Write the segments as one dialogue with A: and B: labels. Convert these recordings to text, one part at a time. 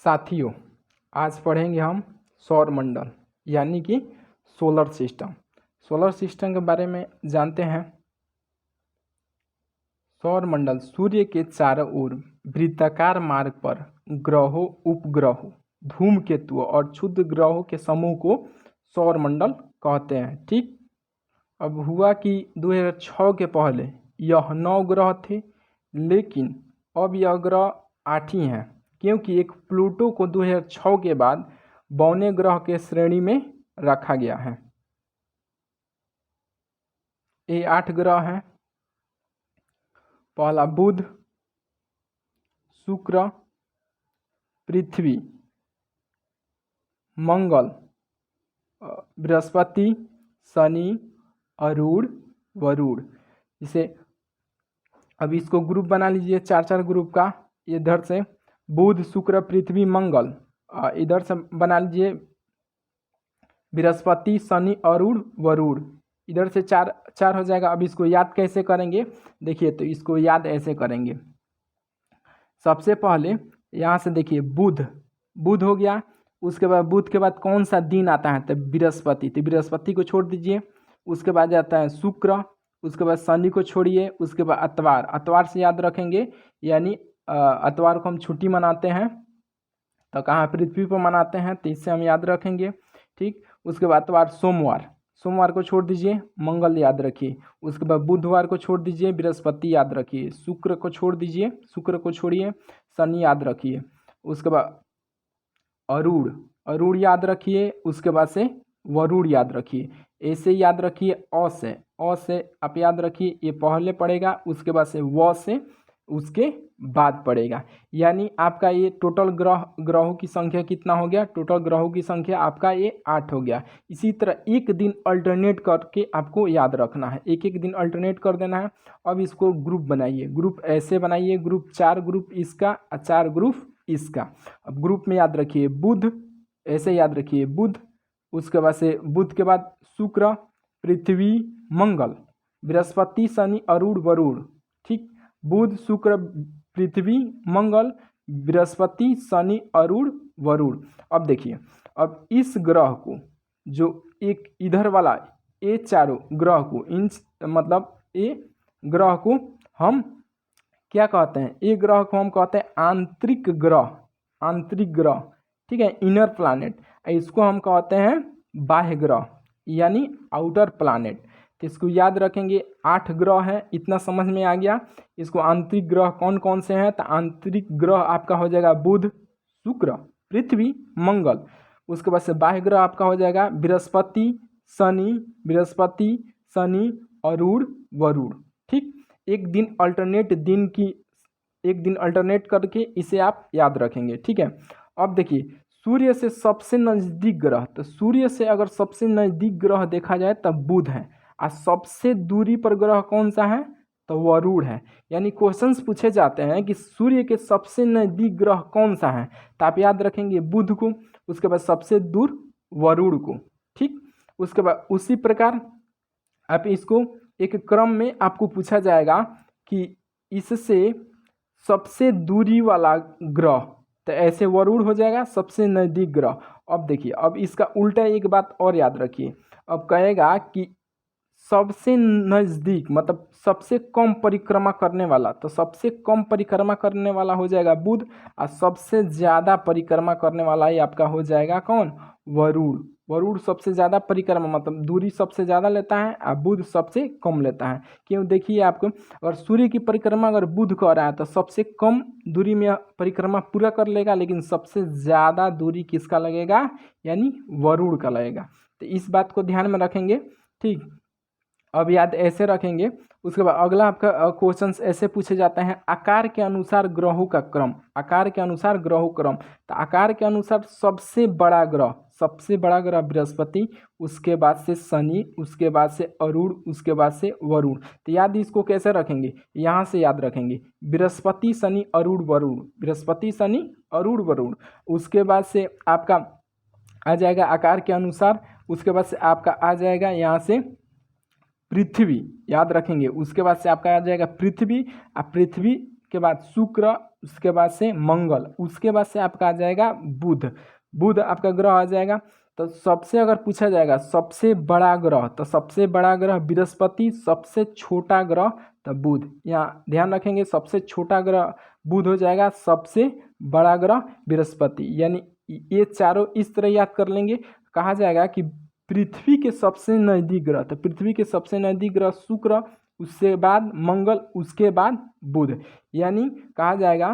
A: साथियों, आज पढ़ेंगे हम सौर मंडल यानी कि सोलर सिस्टम। सोलर सिस्टम के बारे में जानते हैं। सौर मंडल सूर्य के चारों ओर वृत्ताकार मार्ग पर ग्रहों, उपग्रहों, धूमकेतुओं और क्षुद्र ग्रहों के समूह को सौर मंडल कहते हैं। ठीक, अब हुआ कि 2006 के पहले यह 9 ग्रह थे, लेकिन अब यह ग्रह 8 ही हैं, क्योंकि एक प्लूटो को 2006 के बाद 52 ग्रह के श्रेणी में रखा गया है। ये 8 ग्रह हैं। पहला बुध, शुक्र, पृथ्वी, मंगल, बृहस्पति, शनि, अरुण, वरुण। इसे अब इसको ग्रुप बना लीजिए, 4-4 ग्रुप का। इधर से बुध, शुक्र, पृथ्वी, मंगल, इधर से बना लीजिए बृहस्पति, शनि, अरुण, वरुण। इधर से 4 हो जाएगा। अब इसको याद कैसे करेंगे, देखिए, तो इसको याद ऐसे करेंगे। सबसे पहले यहाँ से देखिए, बुध हो गया। उसके बाद बुध के बाद कौन सा दिन आता है, तो बृहस्पति। तो बृहस्पति को छोड़ दीजिए। उसके बाद जाता है शुक्र, उसके बाद शनि को छोड़िए, उसके बाद अतवार से याद रखेंगे, यानी अतवार को हम छुट्टी मनाते हैं, तो कहाँ, पृथ्वी पर मनाते हैं, तो इससे हम याद रखेंगे। ठीक, उसके बाद अतवार, सोमवार को छोड़ दीजिए, मंगल याद रखिए। उसके बाद बुधवार को छोड़ दीजिए, बृहस्पति याद रखिए। शुक्र को छोड़ दीजिए, शुक्र को छोड़िए, शनि याद रखिए। उसके बाद अरुण याद रखिए। उसके बाद से वरुण याद रखिए। ऐसे याद रखिए। अ से आप याद रखिए, ये पहले पड़ेगा, उसके बाद से व से उसके बाद पड़ेगा। यानी आपका ये टोटल ग्रहों की संख्या कितना हो गया, टोटल ग्रहों की संख्या आपका ये 8 हो गया। इसी तरह एक दिन अल्टरनेट करके आपको याद रखना है, एक दिन अल्टरनेट कर देना है। अब इसको ग्रुप बनाइए, ग्रुप ऐसे बनाइए, ग्रुप 4 ग्रुप इसका, 4 ग्रुप इसका। अब ग्रुप में याद रखिए बुध, ऐसे याद रखिए बुध। उसके बाद से बुध के बाद शुक्र, पृथ्वी, मंगल, बृहस्पति, शनि, अरुण, वरुण। ठीक, बुध, शुक्र, पृथ्वी, मंगल, बृहस्पति, शनि, अरुण, वरुण। अब देखिए, अब इस ग्रह को, जो एक इधर वाला, ये चारों ग्रह को, इन मतलब ये ग्रह को हम क्या कहते हैं, ये ग्रह को हम कहते हैं आंतरिक ग्रह। ठीक है, इनर प्लैनेट। इसको हम कहते हैं बाह्य ग्रह यानी आउटर प्लैनेट। तो इसको याद रखेंगे, 8 ग्रह हैं, इतना समझ में आ गया। इसको आंतरिक ग्रह कौन कौन से हैं, तो आंतरिक ग्रह आपका हो जाएगा बुध, शुक्र, पृथ्वी, मंगल। उसके बाद से बाह्य ग्रह आपका हो जाएगा बृहस्पति, शनि, अरुण, वरुण। ठीक, एक दिन अल्टरनेट करके इसे आप याद रखेंगे। ठीक है, अब देखिए, सूर्य से सबसे नज़दीक ग्रह, तो सूर्य से अगर सबसे नज़दीक ग्रह देखा जाए तब बुध है, और सबसे दूरी पर ग्रह कौन सा है, तो वरुण है। यानी क्वेश्चंस पूछे जाते हैं कि सूर्य के सबसे नज़दीक ग्रह कौन सा है, तो आप याद रखेंगे बुध को। उसके बाद सबसे दूर वरुण को। ठीक, उसके बाद उसी प्रकार आप इसको एक क्रम में आपको पूछा जाएगा कि इससे सबसे दूरी वाला ग्रह, तो ऐसे वरुण हो जाएगा सबसे नज़दीक ग्रह। अब देखिए, अब इसका उल्टा एक बात और याद रखिए। अब कहेगा कि सबसे नज़दीक मतलब सबसे कम परिक्रमा करने वाला, तो सबसे कम परिक्रमा करने वाला हो जाएगा बुध, और सबसे ज़्यादा परिक्रमा करने वाला ही आपका हो जाएगा कौन, वरुण सबसे ज़्यादा परिक्रमा मतलब दूरी सबसे ज़्यादा लेता है, और बुध सबसे कम लेता है। क्यों, देखिए आपको, अगर सूर्य की परिक्रमा अगर बुध कर रहा है तो सबसे कम दूरी में परिक्रमा पूरा कर लेगा, लेकिन सबसे ज़्यादा दूरी किसका लगेगा, यानी वरुण का लगेगा। तो इस बात को ध्यान में रखेंगे। ठीक, अब याद ऐसे रखेंगे। उसके बाद अगला आपका क्वेश्चंस ऐसे पूछे जाते हैं, आकार के अनुसार ग्रहों का क्रम, तो आकार के अनुसार सबसे बड़ा ग्रह बृहस्पति, उसके बाद से शनि, उसके बाद से अरुण, उसके बाद से वरुण। तो याद इसको कैसे रखेंगे, यहाँ से याद रखेंगे बृहस्पति, शनि, अरुण, वरुण। उसके बाद से आपका आ जाएगा आकार के अनुसार, उसके बाद से आपका आ जाएगा यहाँ से पृथ्वी, याद रखेंगे। उसके बाद से आपका आ जाएगा पृथ्वी, और पृथ्वी के बाद शुक्र, उसके बाद से मंगल, उसके बाद से आपका आ जाएगा बुध। बुध आपका ग्रह आ जाएगा। तो सबसे अगर पूछा जाएगा सबसे बड़ा ग्रह, तो सबसे बड़ा ग्रह बृहस्पति, सबसे छोटा ग्रह तो बुध। यहाँ ध्यान रखेंगे सबसे छोटा ग्रह बुध हो जाएगा, सबसे बड़ा ग्रह बृहस्पति। यानी ये चारों इस तरह याद कर लेंगे। कहा जाएगा कि पृथ्वी के सबसे नज़दीक ग्रह, तो पृथ्वी के सबसे नज़दीक ग्रह शुक्र, उसके बाद मंगल, उसके बाद बुध। यानी कहा जाएगा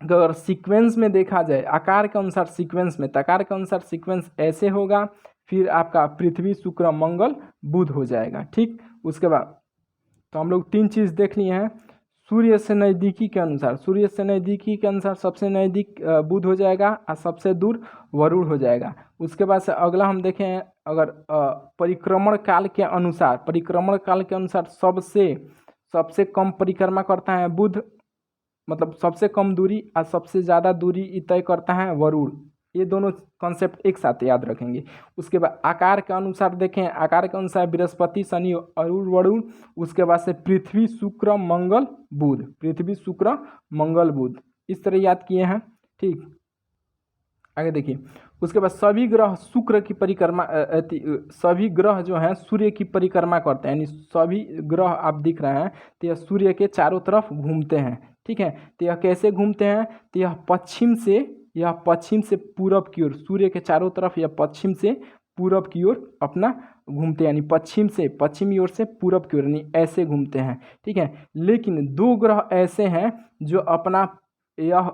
A: अगर सीक्वेंस में देखा जाए आकार के अनुसार सीक्वेंस में, तो आकार के अनुसार सीक्वेंस ऐसे होगा, फिर आपका पृथ्वी शुक्र मंगल बुध हो जाएगा। ठीक, उसके बाद तो हम लोग 3 चीज़ देख लिए हैं। सूर्य से नज़दीकी के अनुसार, सूर्य से नज़दीकी के अनुसार सबसे नज़दीक बुध हो जाएगा और सबसे दूर वरुण हो जाएगा। उसके बाद से अगला हम देखें अगर परिक्रमण काल के अनुसार, परिक्रमण काल के अनुसार सबसे कम परिक्रमा करता है बुध, मतलब सबसे कम दूरी और सबसे ज़्यादा दूरी तय करता है वरुण। ये दोनों कॉन्सेप्ट एक साथ याद रखेंगे। उसके बाद आकार के अनुसार देखें, आकार के अनुसार बृहस्पति शनि और वरुण। उसके बाद से पृथ्वी शुक्र मंगल बुध, पृथ्वी शुक्र मंगल बुध, इस तरह याद किए हैं। ठीक, आगे देखिए। उसके बाद सभी ग्रह शुक्र की परिक्रमा, सभी ग्रह जो हैं सूर्य की परिक्रमा करते हैं, यानी सभी ग्रह आप दिख रहे हैं तो यह सूर्य के चारों तरफ घूमते हैं। ठीक है, तो यह कैसे घूमते हैं, तो यह पश्चिम से पूरब की ओर, सूर्य के चारों तरफ यह पश्चिम से पूरब की ओर अपना घूमते हैं, यानी पश्चिमी ओर से पूरब की ओर, यानी ऐसे घूमते हैं। ठीक है, लेकिन 2 ग्रह ऐसे हैं जो अपना यह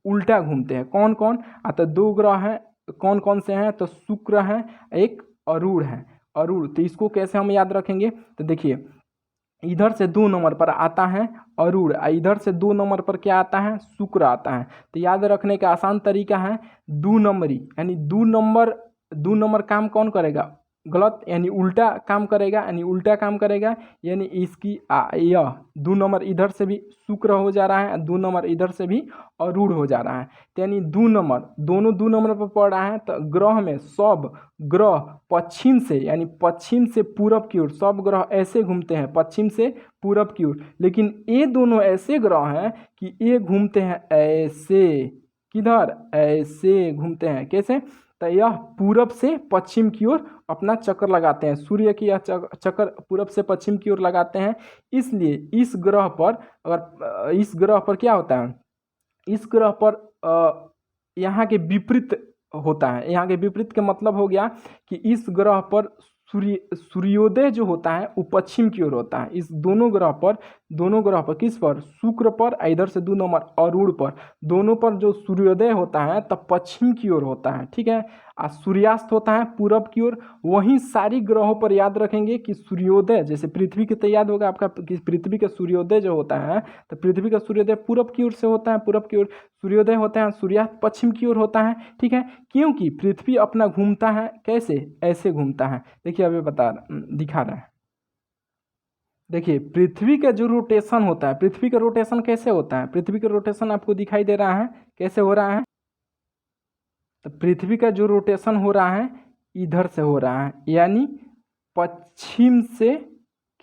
A: उल्टा घूमते हैं। कौन कौन? तो 2 ग्रह हैं, कौन कौन से हैं, तो शुक्र है, एक अरुण है, अरुण। तो इसको कैसे हम याद रखेंगे, तो देखिए इधर से 2 नंबर पर आता है अरुण, इधर से 2 नंबर पर क्या आता है, शुक्र आता है। तो याद रखने का आसान तरीका है 2 नंबरी, यानी 2 नंबर काम कौन करेगा, गलत, यानी उल्टा काम करेगा, यानी इसकी यह 2 नंबर इधर से भी शुक्र हो जा रहा है, 2 नंबर इधर से भी अरुण हो जा रहा है। तो यानी 2 नंबर, दोनों 2 नंबर पर पड़ रहा है। तो ग्रह में सब ग्रह पश्चिम से, यानी पश्चिम से पूरब की ओर सब ग्रह ऐसे घूमते हैं, पश्चिम से पूरब की ओर। लेकिन ये दोनों ऐसे ग्रह हैं कि ये घूमते हैं ऐसे, किधर, ऐसे घूमते हैं। कैसे, तो यह पूरब से पश्चिम की ओर अपना चक्कर लगाते हैं, सूर्य की यह चक्कर पूरब से पश्चिम की ओर लगाते हैं। इसलिए इस ग्रह पर, अगर इस ग्रह पर क्या होता है, इस ग्रह पर यहाँ के विपरीत होता है। यहाँ के विपरीत का मतलब हो गया कि इस ग्रह पर सूर्योदय जो होता है वो पश्चिम की ओर होता है। इस दोनों ग्रह पर किस पर, शुक्र पर, इधर से 2 नंबर अरुण पर, दोनों पर जो सूर्योदय होता है तब पश्चिम की ओर होता है। ठीक है, और सूर्यास्त होता है पूरब की ओर। वहीं सारी ग्रहों पर याद रखेंगे कि सूर्योदय, जैसे पृथ्वी के तो याद होगा आपका कि पृथ्वी का सूर्योदय जो होता है, तो पृथ्वी का सूर्योदय पूरब की ओर से होता है, पूरब की ओर सूर्योदय होता है, सूर्यास्त पश्चिम की ओर होता है। ठीक है, क्योंकि पृथ्वी अपना घूमता है कैसे, ऐसे घूमता है। देखिए अभी दिखा रहा है। देखिए पृथ्वी का जो रोटेशन होता है, पृथ्वी का रोटेशन कैसे होता है, पृथ्वी का रोटेशन आपको दिखाई दे रहा है कैसे हो रहा है। तो पृथ्वी का जो रोटेशन हो रहा है इधर से हो रहा है, यानी पश्चिम से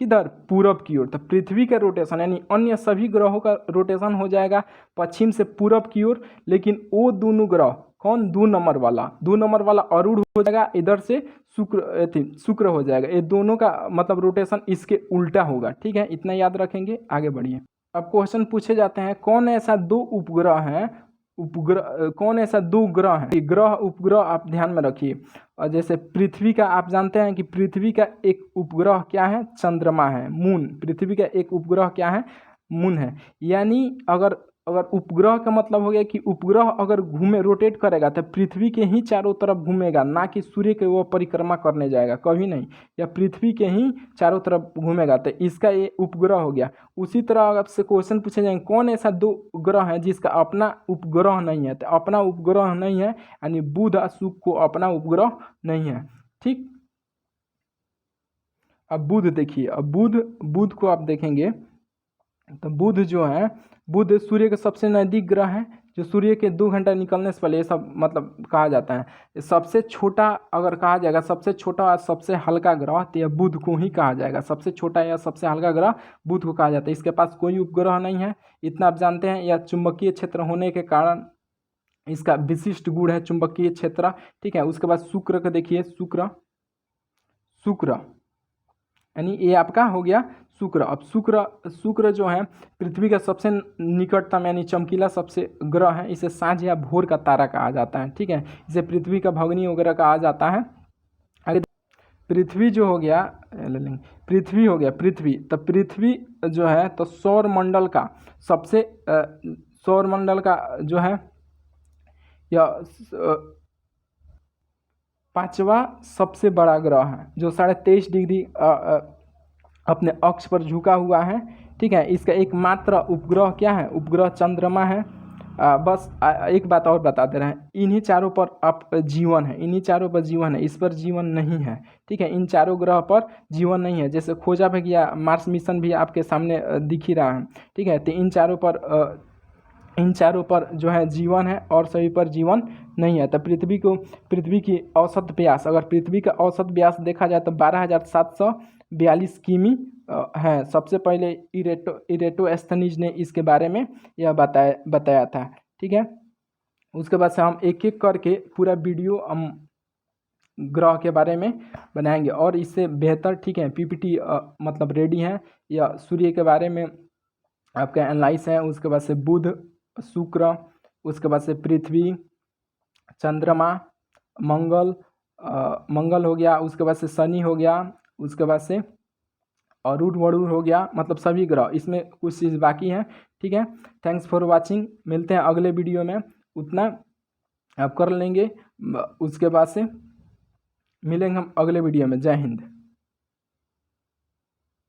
A: किधर, पूरब की ओर। तो पृथ्वी का रोटेशन, यानी अन्य सभी ग्रहों का रोटेशन हो जाएगा पश्चिम से पूरब की ओर। लेकिन वो दोनों ग्रह, कौन, 2 नंबर वाला अरुण हो जाएगा, इधर से शुक्र हो जाएगा। ये दोनों का मतलब रोटेशन इसके उल्टा होगा। ठीक है, इतना याद रखेंगे, आगे बढ़िए। अब क्वेश्चन पूछे जाते हैं कौन ऐसा 2 उपग्रह हैं, कौन ऐसा 2 ग्रह है, ग्रह उपग्रह आप ध्यान में रखिए। और जैसे पृथ्वी का आप जानते हैं कि पृथ्वी का एक उपग्रह क्या है, चंद्रमा है, मून। पृथ्वी का एक उपग्रह क्या है, मून है। यानी अगर उपग्रह का मतलब हो गया कि उपग्रह अगर घूमे, रोटेट करेगा तो पृथ्वी के ही चारों तरफ घूमेगा, ना कि सूर्य के वो परिक्रमा करने जाएगा, कभी नहीं। या पृथ्वी के ही चारों तरफ घूमेगा, तो इसका ये उपग्रह हो गया। उसी तरह अगर आपसे क्वेश्चन पूछे जाएंगे कौन ऐसा 2 ग्रह है जिसका अपना उपग्रह नहीं है, तो अपना उपग्रह नहीं है, यानी बुध और शुक्र को अपना उपग्रह नहीं है। ठीक, अब बुध देखिए, अब बुध को आप देखेंगे तो बुध जो है, बुध सूर्य के सबसे नज़दीक ग्रह है, जो सूर्य के 2 घंटा निकलने से पहले ये सब मतलब कहा जाता है। सबसे छोटा अगर कहा जाएगा, सबसे छोटा और सबसे हल्का ग्रह, तो यह बुध को ही कहा जाएगा। सबसे छोटा या सबसे हल्का ग्रह बुध को कहा जाता है। इसके पास कोई उपग्रह नहीं है, इतना आप जानते हैं। यह चुंबकीय क्षेत्र होने के कारण इसका विशिष्ट गुण है चुंबकीय क्षेत्र, ठीक है। उसके बाद शुक्र को देखिए, शुक्र यानी ये आपका हो गया शुक्र। अब शुक्र जो है पृथ्वी का सबसे निकटतम यानी चमकीला सबसे ग्रह है। इसे सांझ या भोर का तारा कहा जाता है, ठीक है। इसे पृथ्वी का भगनी वगैरह कहा जाता है। आगे पृथ्वी जो हो गया, पृथ्वी हो गया, पृथ्वी तो पृथ्वी जो है तो सौरमंडल का सबसे सौरमंडल का जो है या 5वां सबसे बड़ा ग्रह है, जो 23.5 डिग्री अपने अक्ष पर झुका हुआ है, ठीक है। इसका एकमात्र उपग्रह क्या है? उपग्रह चंद्रमा है। बस एक बात और बता दे रहे हैं, इन्हीं चारों पर अब जीवन है, इन्हीं चारों पर जीवन है, इस पर जीवन नहीं है, ठीक है। इन चारों ग्रह पर जीवन नहीं है। जैसे खोजा भी गया, मार्स मिशन भी आपके सामने दिख ही रहा है, ठीक है। तो इन चारों पर जो है जीवन है और सभी पर जीवन नहीं है। तो पृथ्वी की औसत व्यास, अगर पृथ्वी का औसत व्यास देखा जाए तो 12,742 किमी है। सबसे पहले इरेटोस्थनीज ने इसके बारे में यह बताया था, ठीक है। उसके बाद से हम एक एक करके पूरा वीडियो हम ग्रह के बारे में बनाएंगे और इससे बेहतर, ठीक है, पीपीटी मतलब रेडी है। या सूर्य के बारे में आपका एनालाइज है। उसके बाद से बुध, शुक्र, उसके बाद से पृथ्वी, चंद्रमा, मंगल हो गया, उसके बाद से शनि हो गया, उसके बाद से अरुण वरुण हो गया, मतलब सभी ग्रह। इसमें कुछ चीज़ बाकी है, ठीक है। Thanks for watching. मिलते हैं अगले वीडियो में, उतना आप कर लेंगे। उसके बाद से मिलेंगे हम अगले वीडियो में। जय हिंद।